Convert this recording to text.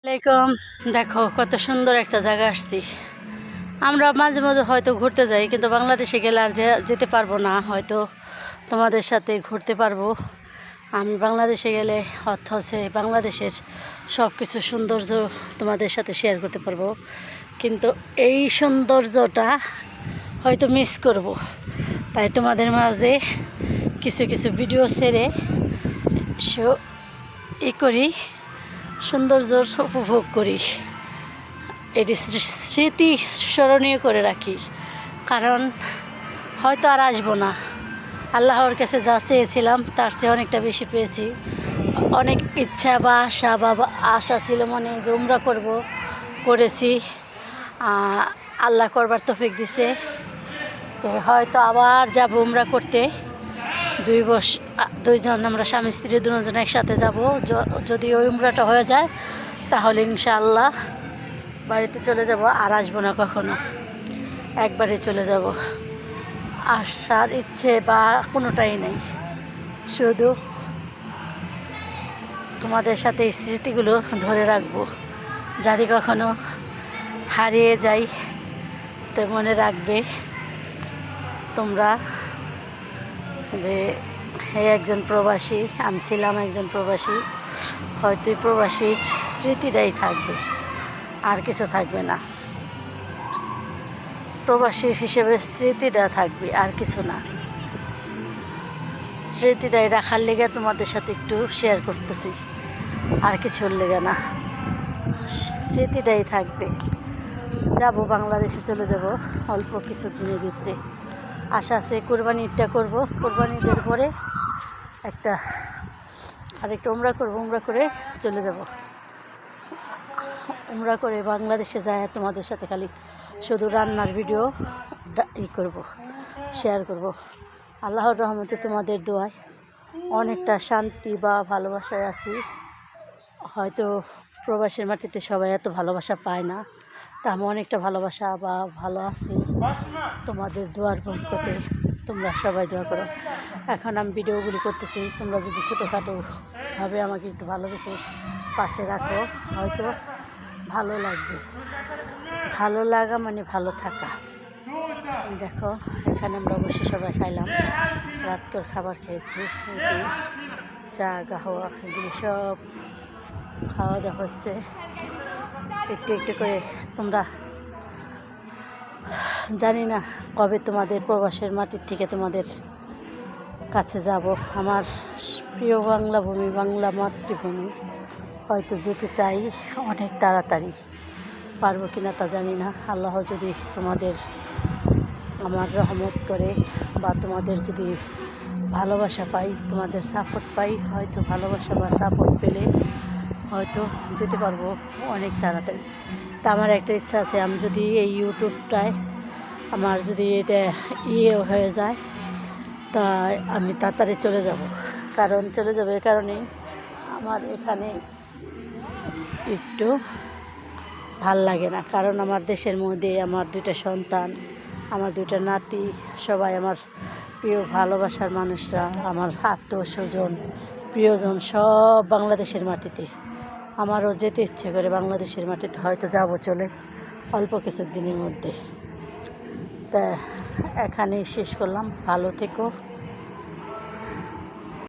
আসসালামাইকুম। দেখো কত সুন্দর একটা জায়গা আসছি। আমরা মাঝে মাঝে হয়তো ঘুরতে যাই, কিন্তু বাংলাদেশে গেলে আর যেতে পারবো না। হয়তো তোমাদের সাথে ঘুরতে পারবো। আমি বাংলাদেশে গেলে অর্থ হচ্ছে বাংলাদেশের সব কিছু সৌন্দর্য তোমাদের সাথে শেয়ার করতে পারবো, কিন্তু এই সৌন্দর্যটা হয়তো মিস করব। তাই তোমাদের মাঝে কিছু কিছু ভিডিও ছেড়ে করি, সৌন্দর্য উপভোগ করি, এটি স্মৃতি স্মরণীয় করে রাখি। কারণ হয়তো আর আসবো না। আল্লাহর কাছে যা চেয়েছিলাম তার চেয়ে অনেকটা বেশি পেয়েছি। অনেক ইচ্ছা বা আশা ছিল মনে যে উমরা করব, করেছি। আল্লাহ করবার তৌফিক দিছে। তো হয়তো আবার যাব উমরা করতে। দুইজন আমরা স্বামী স্ত্রী দুজন একসাথে যাব। যদি ওই উমরাটা হয়ে যায় তাহলে ইনশাআল্লাহ বাড়িতে চলে যাব, আর আসবো না কখনো, একবারে চলে যাব। আসার ইচ্ছে বা কোনোটাই নেই, শুধু তোমাদের সাথে স্মৃতিগুলো ধরে রাখবো। যদি কখনো হারিয়ে যাই তো মনে রাখবে তোমরা যে একজন প্রবাসী, আমি ছিলাম একজন প্রবাসী। হয়তো এই প্রবাসীর স্মৃতিটাই থাকবে, আর কিছু থাকবে না। প্রবাসী হিসেবে স্মৃতিটা থাকবে, আর কিছু না। স্মৃতিটাই রাখার লেগে তোমাদের সাথে একটু শেয়ার করতেছি, আর কিছুর লেগে না। স্মৃতিটাই থাকবে। যাব, বাংলাদেশে চলে যাব অল্প কিছু দিনের ভিতরে। আশা আছে কোরবানি ঈদটা করবো, কোরবানি ঈদের পরে আরেকটা উমরা করবো, উমরা করে চলে যাব। উমরা করে বাংলাদেশে যায় তোমাদের সাথে খালি শুধু রান্নার ভিডিও করব, শেয়ার করব। আল্লাহর রহমতে তোমাদের দোয়ায় অনেকটা শান্তি বা ভালোবাসায় আছি। হয়তো প্রবাসের মাটিতে সবাই এত ভালোবাসা পায় না, তা আমি অনেকটা ভালোবাসা বা ভালো আছি তোমাদের দোয়ার বরকতে। তোমরা সবাই দোয়া করো। এখন আমি ভিডিওগুলি করতেছি, তোমরা যদি ছোটোখাটোভাবে আমাকে একটু ভালোবেসে পাশে রাখো, হয়তো ভালো লাগবে। ভালো লাগা মানে ভালো থাকা। দেখো এখানে আমরা বসে সবাই খাইলাম, রাতকর খাবার খেয়েছি, রুটি, চা, গাহওয়া, এগুলি সব খাওয়া দাওয়া হচ্ছে একটু একটু করে। তোমরা জানি না কবে তোমাদের প্রবাসের মাটির থেকে তোমাদের কাছে যাব। আমার প্রিয় বাংলা ভূমি, বাংলা মাতৃভূমি হয়তো যেতে চাই অনেক তাড়াতাড়ি। পারবো কিনা তা জানি না। আল্লাহ যদি তোমাদের আমার রহমত করে বা তোমাদের যদি ভালোবাসা পাই, তোমাদের সাপোর্ট পাই, হয়তো ভালোবাসা বা সাপোর্ট পেলে হয়তো যেতে পারবো অনেক তাড়াতাড়ি। তা আমার একটা ইচ্ছা আছে, আমি যদি এই ইউটিউবটায় আমার যদি এটা হয়ে যায় তা আমি তাড়াতাড়ি চলে যাব। কারণ চলে যাবে এ কারণেই, আমার এখানে একটু ভাল লাগে না। কারণ আমার দেশের মধ্যে আমার দুইটা সন্তান, আমার দুইটা নাতি, সবাই আমার প্রিয় ভালোবাসার মানুষরা, আমার আত্মীয়স্বজন, প্রিয়জন সব বাংলাদেশের মাটিতে। আমারও যেতে ইচ্ছে করে বাংলাদেশের মাটিতে, হয়তো যাব চলে অল্প কিছু দিনের মধ্যে। তা এখানেই শেষ করলাম। ভালো থেকো।